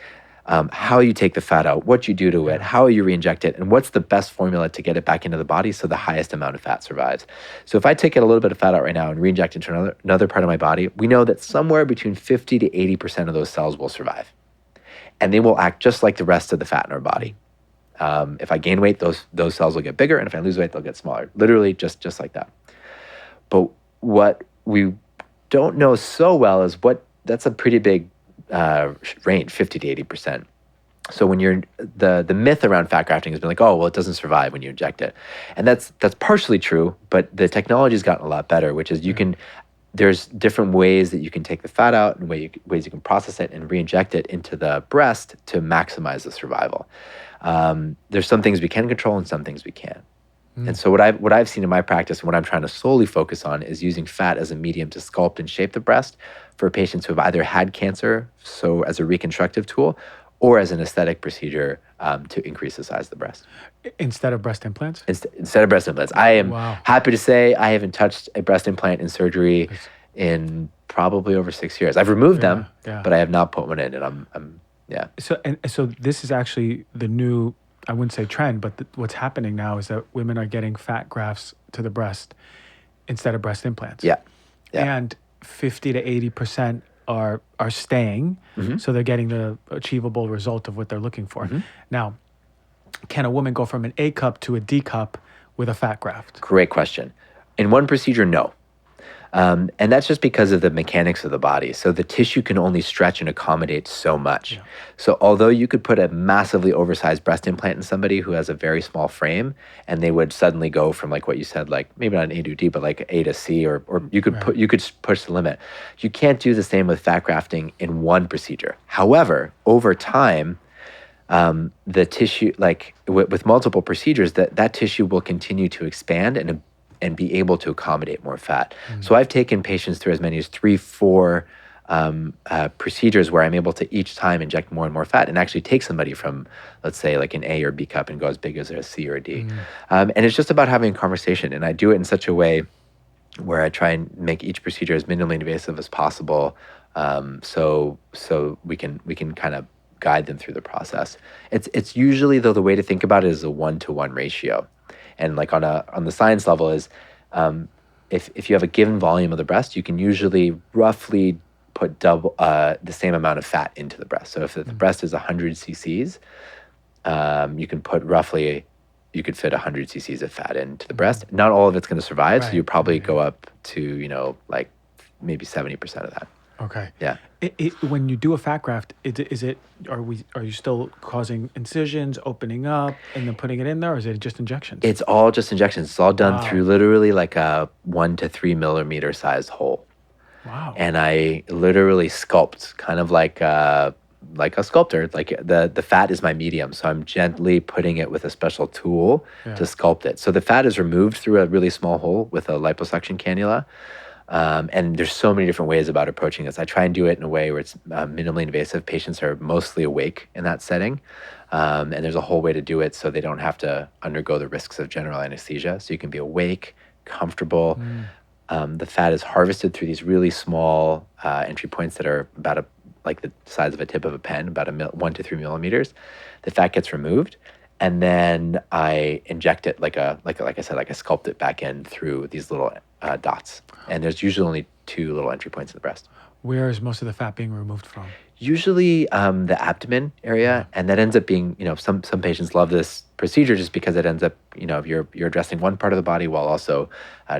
How you take the fat out, what you do to it, how you re-inject it, and what's the best formula to get it back into the body so the highest amount of fat survives. So if I take a little bit of fat out right now and re-inject into another part of my body, we know that somewhere between 50 to 80% of those cells will survive. And they will act just like the rest of the fat in our body. If I gain weight, those cells will get bigger, and if I lose weight, they'll get smaller. Literally just like that. But what we don't know so well is that's a pretty big range, 50 to 80%. So when the myth around fat grafting has been like, oh, well, it doesn't survive when you inject it. And that's partially true, but the technology's gotten a lot better, which is there's different ways that you can take the fat out and ways you can process it and re-inject it into the breast to maximize the survival. There's some things we can control and some things we can't. And so what I've seen in my practice and what I'm trying to solely focus on is using fat as a medium to sculpt and shape the breast for patients who have either had cancer, so as a reconstructive tool, or as an aesthetic procedure to increase the size of the breast. Instead of breast implants? Instead of breast implants. I am happy to say I haven't touched a breast implant in surgery in probably over 6 years. I've removed them, but I have not put one in, and I'm. So this is actually the new, I wouldn't say trend, but what's happening now is that women are getting fat grafts to the breast instead of breast implants. And 50 to 80% are staying, so they're getting the achievable result of what they're looking for. Now, can a woman go from an A cup to a D cup with a fat graft? Great question. In one procedure, no. And that's just because of the mechanics of the body. So the tissue can only stretch and accommodate so much. Yeah. So although you could put a massively oversized breast implant in somebody who has a very small frame, and they would suddenly go from like what you said, like maybe not an A to D, but like A to C, or you could Right. you could push the limit. You can't do the same with fat grafting in one procedure. However, over time, the tissue, like with multiple procedures, that tissue will continue to expand and be able to accommodate more fat. So I've taken patients through as many as 3-4 procedures where I'm able to each time inject more and more fat and actually take somebody from, let's say, like an A or B cup and go as big as a C or a D. And it's just about having a conversation. And I do it in such a way where I try and make each procedure as minimally invasive as possible, so we can kind of guide them through the process. It's usually, though, the way to think about it is a 1-to-1 ratio. And like on the science level is, if you have a given volume of the breast, you can usually roughly put double the same amount of fat into the breast. So if the breast is 100 cc's, you could fit 100 cc's of fat into the breast. Not all of it's going to survive, so you probably go up to like maybe 70% of that. Okay. Yeah. When you do a fat graft, are you still causing incisions, opening up, and then putting it in there, or is it just injections? It's all just injections. It's all done Wow. through literally like a 1 to 3 millimeter sized hole. Wow. And I literally sculpt, kind of like a sculptor. Like the fat is my medium, so I'm gently putting it with a special tool to sculpt it. So the fat is removed through a really small hole with a liposuction cannula. And there's so many different ways about approaching this. I try and do it in a way where it's minimally invasive. Patients are mostly awake in that setting. And there's a whole way to do it so they don't have to undergo the risks of general anesthesia. So you can be awake, comfortable. The fat is harvested through these really small entry points that are about like the size of a tip of a pen, about 1 to 3 millimeters. The fat gets removed, and then I inject it like I said, like I sculpt it back in through these little dots. And there's usually only 2 little entry points in the breast. Where is most of the fat being removed from? Usually the abdomen area, and that ends up being, some patients love this procedure just because it ends up, you're addressing one part of the body while also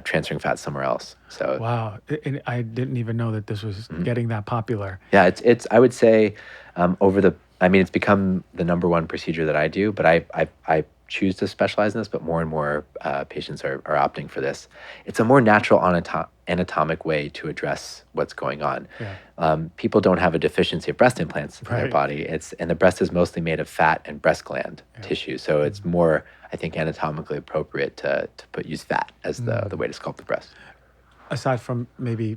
transferring fat somewhere else. So wow, I didn't even know that this was getting that popular. yeah, it's I would say it's become the number one procedure that I do, but I choose to specialize in this, but more and more patients are opting for this. It's a more natural anatomic way to address what's going on. People don't have a deficiency of breast implants in their body. And the breast is mostly made of fat and breast gland tissue, so it's more, I think, anatomically appropriate to use fat as the way to sculpt the breast. Aside from maybe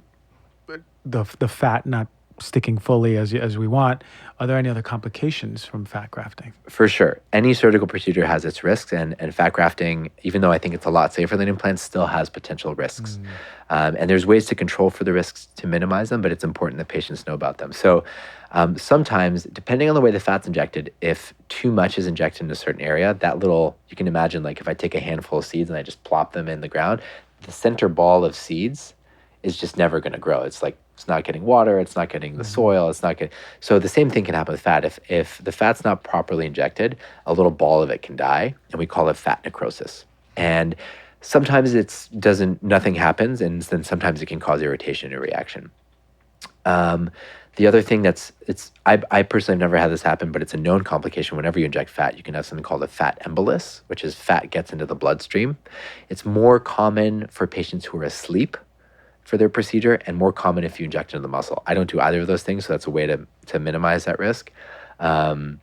the fat not sticking fully as we want, are there any other complications from fat grafting? For sure. Any surgical procedure has its risks, and fat grafting, even though I think it's a lot safer than implants, still has potential risks. And there's ways to control for the risks to minimize them, but it's important that patients know about them. So sometimes, depending on the way the fat's injected, if too much is injected in a certain area, you can imagine, like if I take a handful of seeds and I just plop them in the ground, the center ball of seeds is just never going to grow. It's like, it's not getting water, it's not getting the soil, it's not getting... So the same thing can happen with fat. If the fat's not properly injected, a little ball of it can die, and we call it fat necrosis. And sometimes nothing happens, and then sometimes it can cause irritation or reaction. The other thing I personally have never had this happen, but it's a known complication. Whenever you inject fat, you can have something called a fat embolus, which is fat gets into the bloodstream. It's more common for patients who are asleep for their procedure, and more common if you inject into the muscle. I don't do either of those things, so that's a way to minimize that risk. So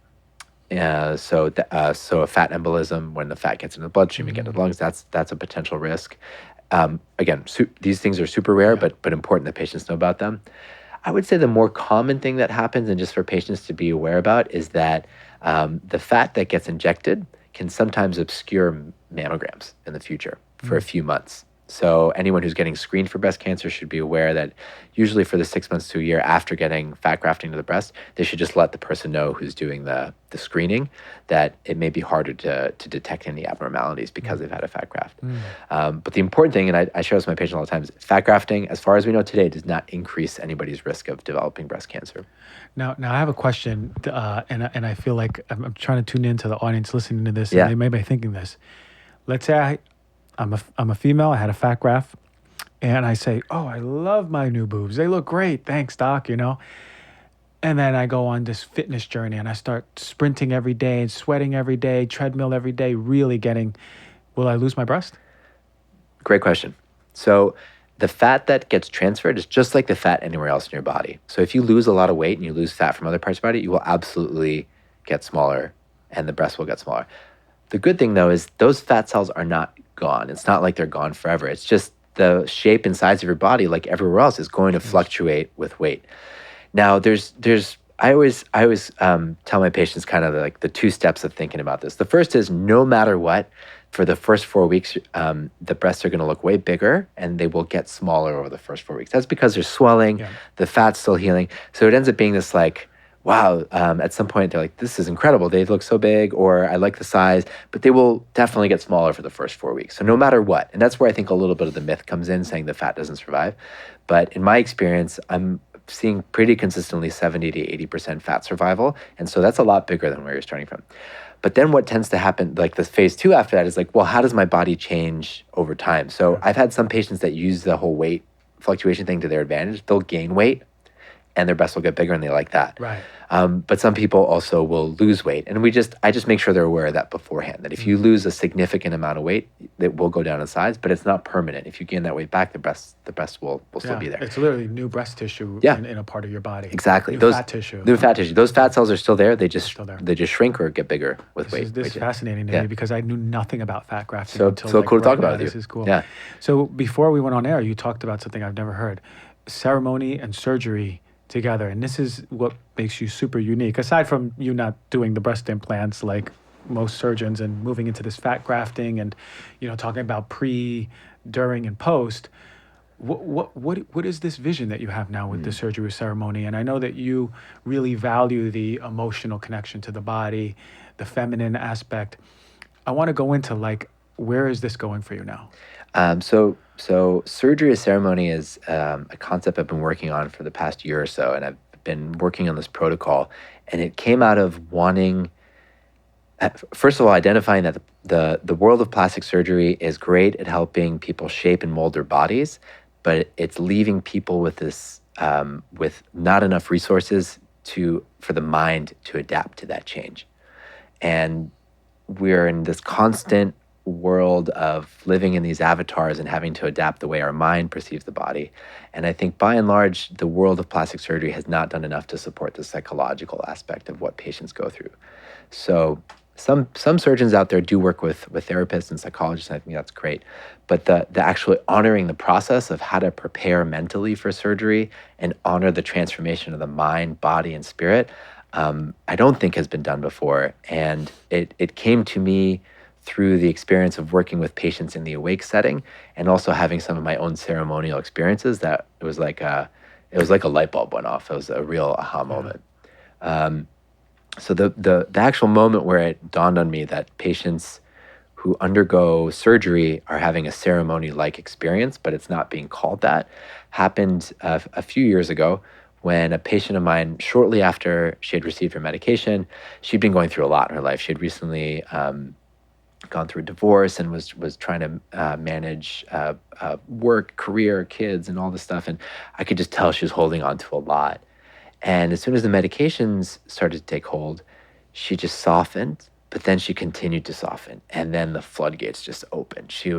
a fat embolism, when the fat gets into the bloodstream and get into the lungs, that's a potential risk. Again, these things are super rare, but important that patients know about them. I would say the more common thing that happens, and just for patients to be aware about, is that the fat that gets injected can sometimes obscure mammograms in the future for a few months. So anyone who's getting screened for breast cancer should be aware that usually for the 6 months to a year after getting fat grafting to the breast, they should just let the person know who's doing the screening that it may be harder to detect any abnormalities because they've had a fat graft. But the important thing, and I share this with my patients all the time, is fat grafting, as far as we know today, does not increase anybody's risk of developing breast cancer. Now I have a question, and I feel like I'm trying to tune into the audience listening to this, Yeah. and they may be thinking this. Let's say I'm a female, I had a fat graft, And I say, oh, I love my new boobs. They look great. Thanks, doc, And then I go on this fitness journey and I start sprinting every day and sweating every day, treadmill every day, really will I lose my breast? Great question. So the fat that gets transferred is just like the fat anywhere else in your body. So if you lose a lot of weight and you lose fat from other parts of your body, you will absolutely get smaller and the breast will get smaller. The good thing though is those fat cells are not gone. It's not like they're gone forever. It's just the shape and size of your body, like everywhere else, is going to fluctuate with weight. Now, I always tell my patients kind of like the two steps of thinking about this. The first is no matter what, for the first 4 weeks, the breasts are going to look way bigger and they will get smaller over the first 4 weeks. That's because there's swelling, the fat's still healing. So it ends up being this like, wow, at some point they're like, this is incredible. They look so big, or I like the size, but they will definitely get smaller for the first 4 weeks. So no matter what, and that's where I think a little bit of the myth comes in, saying the fat doesn't survive. But in my experience, I'm seeing pretty consistently 70 to 80% fat survival. And so that's a lot bigger than where you're starting from. But then what tends to happen, like the phase 2 after that, is like, well, how does my body change over time? So I've had some patients that use the whole weight fluctuation thing to their advantage. They'll gain weight and their breasts will get bigger and they like that. Right. But some people also will lose weight. And I just make sure they're aware of that beforehand, that if you lose a significant amount of weight, it will go down in size, but it's not permanent. If you gain that weight back, the breast will still be there. It's literally new breast tissue in a part of your body. Exactly. New fat tissue. New fat tissue. Those fat cells are still there. They just shrink or get bigger with weight. This is fascinating to me because I knew nothing about fat grafting until so cool to talk about with you. This is cool. Yeah. So before we went on air, you talked about something I've never heard: ceremony and surgery together. And this is what makes you super unique, aside from you not doing the breast implants like most surgeons and moving into this fat grafting and talking about pre, during, and post. What is this vision that you have now with the surgery ceremony? And I know that you really value the emotional connection to the body, the feminine aspect. I want to go into where is this going for you now? So surgery as ceremony is a concept I've been working on for the past year or so, and I've been working on this protocol. And it came out of wanting, first of all, identifying that the world of plastic surgery is great at helping people shape and mold their bodies, but it's leaving people with this with not enough resources for the mind to adapt to that change. And we're in this constant world of living in these avatars and having to adapt the way our mind perceives the body. And I think by and large, the world of plastic surgery has not done enough to support the psychological aspect of what patients go through. So some surgeons out there do work with therapists and psychologists, and I think that's great. But the actually honoring the process of how to prepare mentally for surgery and honor the transformation of the mind, body, and spirit, I don't think has been done before. And it came to me through the experience of working with patients in the awake setting and also having some of my own ceremonial experiences that it was like a light bulb went off. It was a real aha moment. So the actual moment where it dawned on me that patients who undergo surgery are having a ceremony-like experience, but it's not being called that, happened a few years ago when a patient of mine, shortly after she had received her medication, she'd been going through a lot in her life. She had recently gone through a divorce and was trying to manage work, career, kids, and all this stuff. And I could just tell she was holding on to a lot. And as soon as the medications started to take hold, she just softened, but then she continued to soften. And then the floodgates just opened. She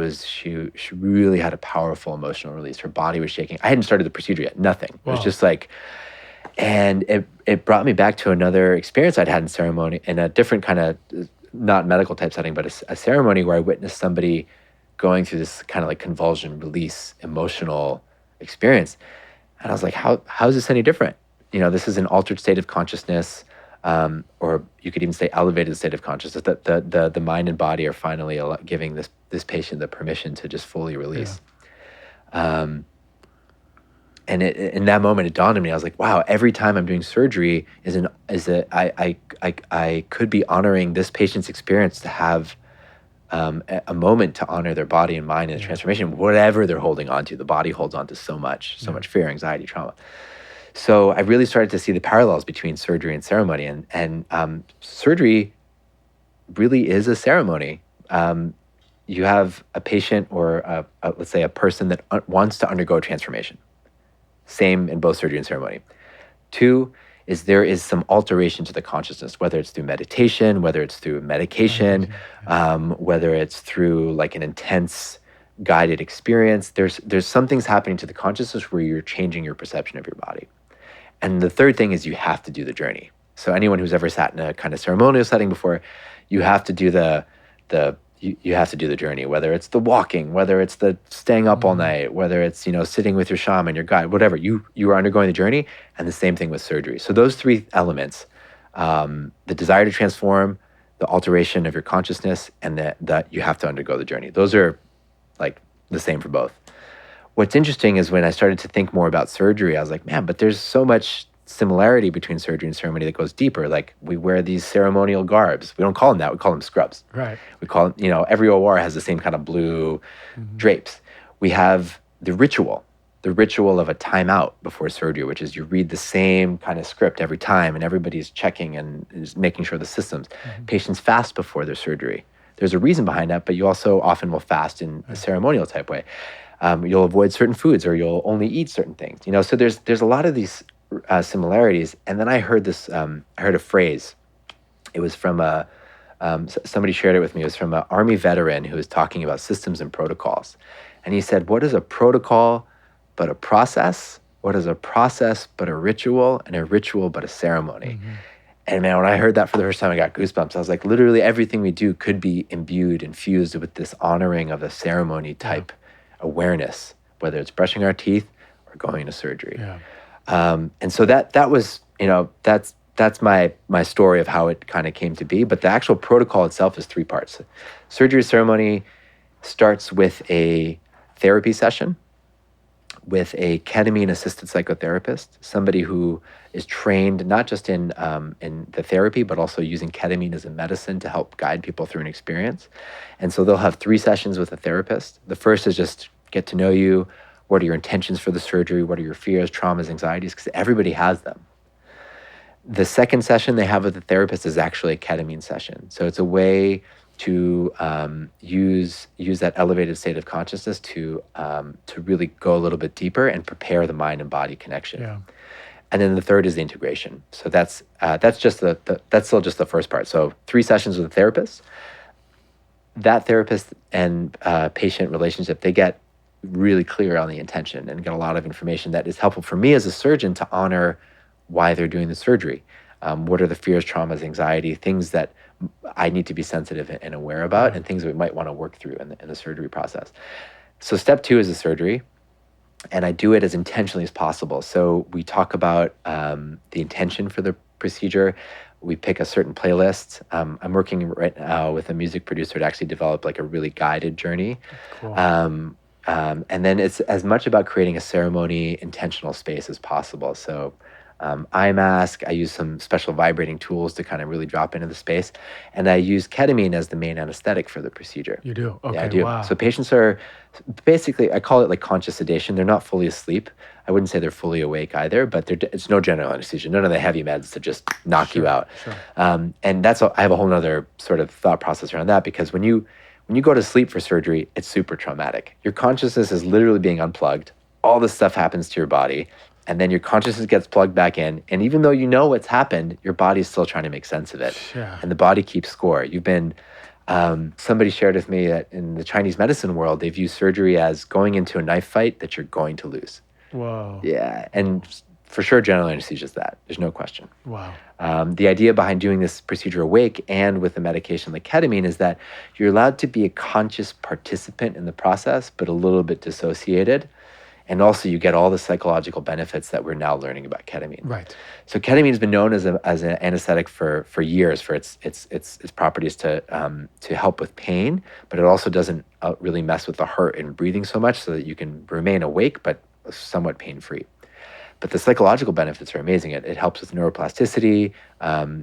really had a powerful emotional release. Her body was shaking. I hadn't started the procedure yet, nothing. Wow. It was just like, and it brought me back to another experience I'd had in ceremony in a different kind of, not medical type setting, but a ceremony where I witnessed somebody going through this kind of like convulsion release emotional experience. And I was like, how is this any different? This is an altered state of consciousness, or you could even say elevated state of consciousness, that the mind and body are finally giving this patient the permission to just fully release. Yeah. And in that moment, it dawned on me. I was like, wow, every time I'm doing surgery I could be honoring this patient's experience to have a moment to honor their body and mind and the transformation, whatever they're holding on to. The body holds on to so much fear, anxiety, trauma. So I really started to see the parallels between surgery and ceremony, and surgery really is a ceremony. you have a patient or let's say a person that wants to undergo a transformation. Same in both surgery and ceremony. Two is there is some alteration to the consciousness, whether it's through meditation, whether it's through medication, whether it's through like an intense guided experience. There's some things happening to the consciousness where you're changing your perception of your body. And the third thing is you have to do the journey. So anyone who's ever sat in a kind of ceremonial setting before, you have to do you have to do the journey, whether it's the walking, whether it's the staying up all night, whether it's, sitting with your shaman, your guide, whatever, you are undergoing the journey. And the same thing with surgery. So those three elements, the desire to transform, the alteration of your consciousness, and that you have to undergo the journey. Those are like the same for both. What's interesting is when I started to think more about surgery, I was like, man, but there's so much similarity between surgery and ceremony that goes deeper. Like we wear these ceremonial garbs. We don't call them that. We call them scrubs. Right. We call them, every OR has the same kind of blue drapes. We have the ritual of a timeout before surgery, which is you read the same kind of script every time and everybody's checking and is making sure the systems. Patients fast before their surgery. There's a reason behind that, but you also often will fast in a ceremonial type way. You'll avoid certain foods or you'll only eat certain things. So there's a lot of these similarities. And then I heard I heard a phrase. It was from somebody shared it with me. It was from an Army veteran who was talking about systems and protocols. And he said, what is a protocol but a process? What is a process but a ritual? And a ritual but a ceremony? And man, when I heard that for the first time, I got goosebumps. I was like, literally everything we do could be infused with this honoring of a ceremony type awareness, whether it's brushing our teeth or going to surgery. Yeah. And so that was, that's my story of how it kind of came to be. But the actual protocol itself is 3 parts. Surgery ceremony starts with a therapy session with a ketamine-assisted psychotherapist, somebody who is trained not just in the therapy, but also using ketamine as a medicine to help guide people through an experience. And so they'll have 3 sessions with a therapist. The first is just get to know you. What are your intentions for the surgery? What are your fears, traumas, anxieties? Because everybody has them. The second session they have with the therapist is actually a ketamine session. So it's a way to use that elevated state of consciousness to really go a little bit deeper and prepare the mind and body connection. Yeah. And then the third is the integration. So that's just that's still just the first part. So 3 sessions with a therapist. That therapist and patient relationship, they get really clear on the intention and get a lot of information that is helpful for me as a surgeon to honor why they're doing the surgery. What are the fears, traumas, anxiety, things that I need to be sensitive and aware about, and things that we might want to work through in the surgery process. So step 2 is the surgery, and I do it as intentionally as possible. So we talk about the intention for the procedure. We pick a certain playlist. I'm working right now with a music producer to actually develop like a really guided journey. Cool. And then it's as much about creating a ceremony intentional space as possible. So eye mask, I use some special vibrating tools to kind of really drop into the space. And I use ketamine as the main anesthetic for the procedure. You do? Okay, yeah, I do. wow. So patients are basically, I call it like conscious sedation. They're not fully asleep. I wouldn't say they're fully awake either, but it's no general anesthesia, none of the heavy meds to just knock you out. Sure. And I have a whole nother sort of thought process around that, because when you go to sleep for surgery, it's super traumatic. Your consciousness is literally being unplugged. All this stuff happens to your body, and then your consciousness gets plugged back in. And even though you know what's happened, your body's still trying to make sense of it. Yeah. And the body keeps score. Somebody shared with me that in the Chinese medicine world, they view surgery as going into a knife fight that you're going to lose. Whoa. Yeah, and for sure, general anesthesia is that. There's no question. Wow. The idea behind doing this procedure awake and with a medication like ketamine is that you're allowed to be a conscious participant in the process, but a little bit dissociated. And also you get all the psychological benefits that we're now learning about ketamine. Right. So ketamine has been known as an anesthetic for years for its properties to help with pain, but it also doesn't really mess with the heart and breathing so much, so that you can remain awake but somewhat pain-free. But the psychological benefits are amazing. It helps with neuroplasticity.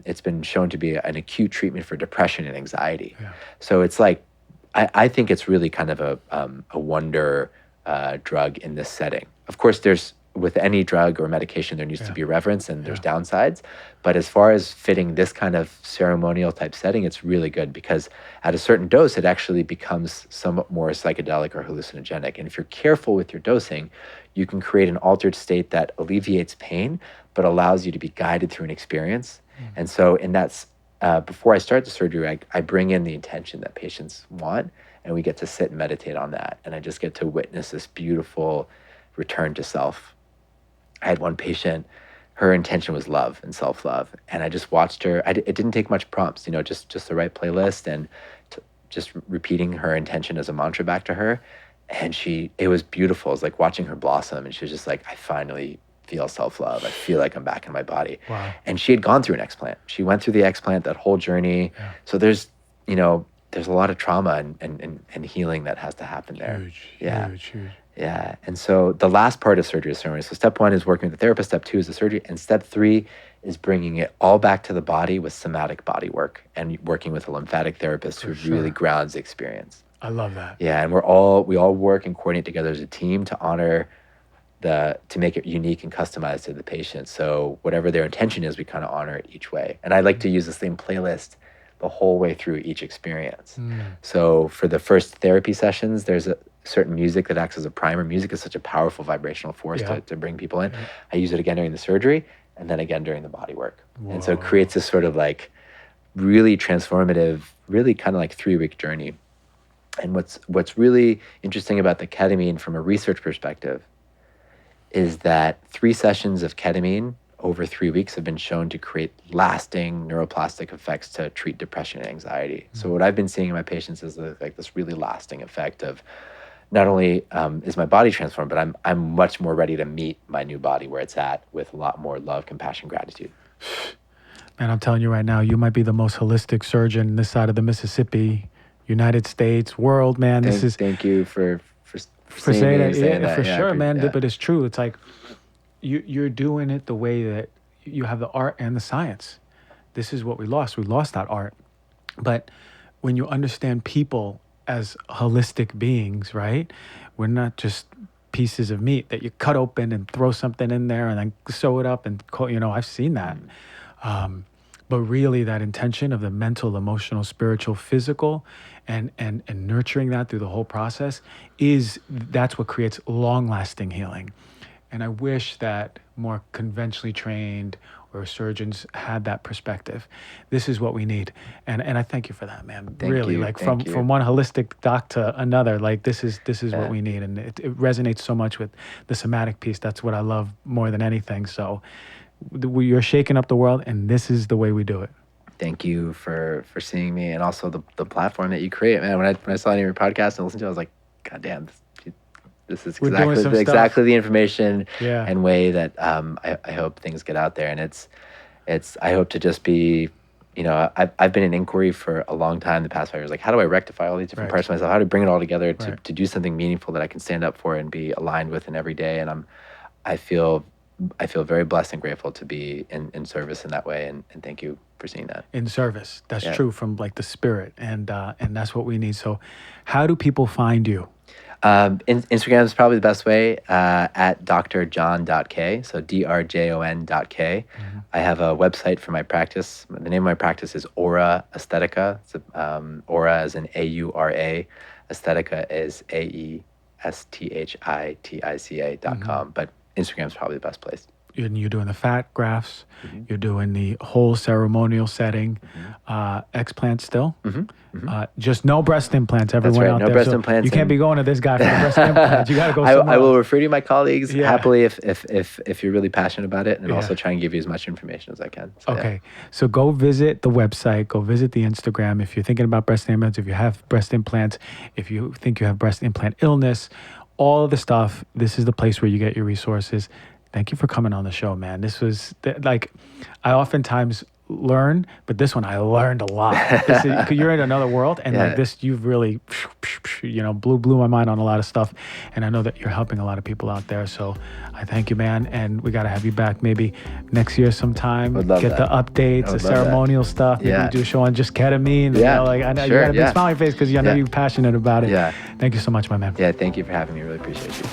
It's been shown to be an acute treatment for depression and anxiety. Yeah. So it's like, I think it's really kind of a wonder drug in this setting. Of course, there's with any drug or medication, there needs to be reverence and there's downsides. But as far as fitting this kind of ceremonial type setting, it's really good because at a certain dose, it actually becomes somewhat more psychedelic or hallucinogenic. And if you're careful with your dosing, you can create an altered state that alleviates pain, but allows you to be guided through an experience. And so in that, before I start the surgery, I bring in the intention that patients want, and we get to sit and meditate on that. And I just get to witness this beautiful return to self. I had one patient, her intention was love and self-love. And I just watched her. It didn't take much prompts, just the right playlist and just repeating her intention as a mantra back to her. And it was beautiful. It was like watching her blossom. And she was just like, I finally feel self-love. I feel like I'm back in my body. Wow. And she had gone through an explant. She went through the explant, that whole journey. Yeah. So there's a lot of trauma and healing that has to happen there. Huge. Yeah. And so the last part of surgery is ceremony. So step 1 is working with the therapist. Step 2 is the surgery. And step 3 is bringing it all back to the body with somatic body work and working with a lymphatic therapist who really grounds the experience. I love that. Yeah. And we all work and coordinate together as a team to honor to make it unique and customized to the patient. So whatever their intention is, we kind of honor it each way. And I like to use the same playlist the whole way through each experience. So for the first therapy sessions, there's a certain music that acts as a primer. Music is such a powerful vibrational force to bring people in. I use it again during the surgery and then again during the body work. Whoa. And so it creates this sort of like really transformative, really kind of like 3-week journey. And what's really interesting about the ketamine from a research perspective is that 3 sessions of ketamine over 3 weeks have been shown to create lasting neuroplastic effects to treat depression and anxiety. So what I've been seeing in my patients is like this really lasting effect of not only is my body transformed, but I'm much more ready to meet my new body where it's at with a lot more love, compassion, gratitude. Man, I'm telling you right now, you might be the most holistic surgeon this side of the Mississippi, United States, world, man. Thank you for saying that. Yeah, for sure, man. Yeah. But it's true. It's like you're doing it the way that you have the art and the science. This is what we lost. We lost that art. But when you understand people as holistic beings, right? We're not just pieces of meat that you cut open and throw something in there and then sew it up and, I've seen that. But really that intention of the mental, emotional, spiritual, physical, and nurturing that through the whole process that's what creates long-lasting healing. And I wish that more conventionally trained or surgeons had that perspective. This is what we need. And I thank you for that, man. Thank you. Like from one holistic doc to another, like this is what we need. And it resonates so much with the somatic piece. That's what I love more than anything. So you're shaking up the world, and this is the way we do it. Thank you for seeing me, and also the platform that you create, man. When I saw any of your podcasts and listened to it, I was like, God damn, this is exactly the information and way that I hope things get out there. And I hope to just be, I've been in inquiry for a long time, the past 5 years. Like, how do I rectify all these different parts of myself? How do I bring it all together to do something meaningful that I can stand up for and be aligned with in every day? And I feel very blessed and grateful to be in service in that way. And thank you for seeing that. In service. That's true from like the spirit. And that's what we need. So how do people find you? Instagram is probably the best way, at drjon.k, so drjon.k. I have a website for my practice. The name of my practice is Aura Aesthetica. It's Aura as in AURA. Aesthetica is AESTHITICA.com. But Instagram is probably the best place. You're doing the fat grafts. You're doing the whole ceremonial setting. Explants still. Just no breast implants. Everyone out no there. Breast implants. You can't be going to this guy for the breast implants. You got to go somewhere I will else. refer to my colleagues happily if you're really passionate about it, and also try and give you as much information as I can. So, okay. So go visit the website. Go visit the Instagram. If you're thinking about breast implants, if you have breast implants, if you think you have breast implant illness, all of the stuff, this is the place where you get your resources. Thank you for coming on the show, man. This was I oftentimes learn, but this one I learned a lot. You're in another world, and like this, you've really, blew my mind on a lot of stuff. And I know that you're helping a lot of people out there. So I thank you, man. And we got to have you back maybe next year sometime. Would love Get that. the updates, the ceremonial stuff. Maybe we do a show on just ketamine. I know you got a big smile on your face because I know you're passionate about it. Yeah. Thank you so much, my man. Yeah, thank you for having me. Really appreciate you.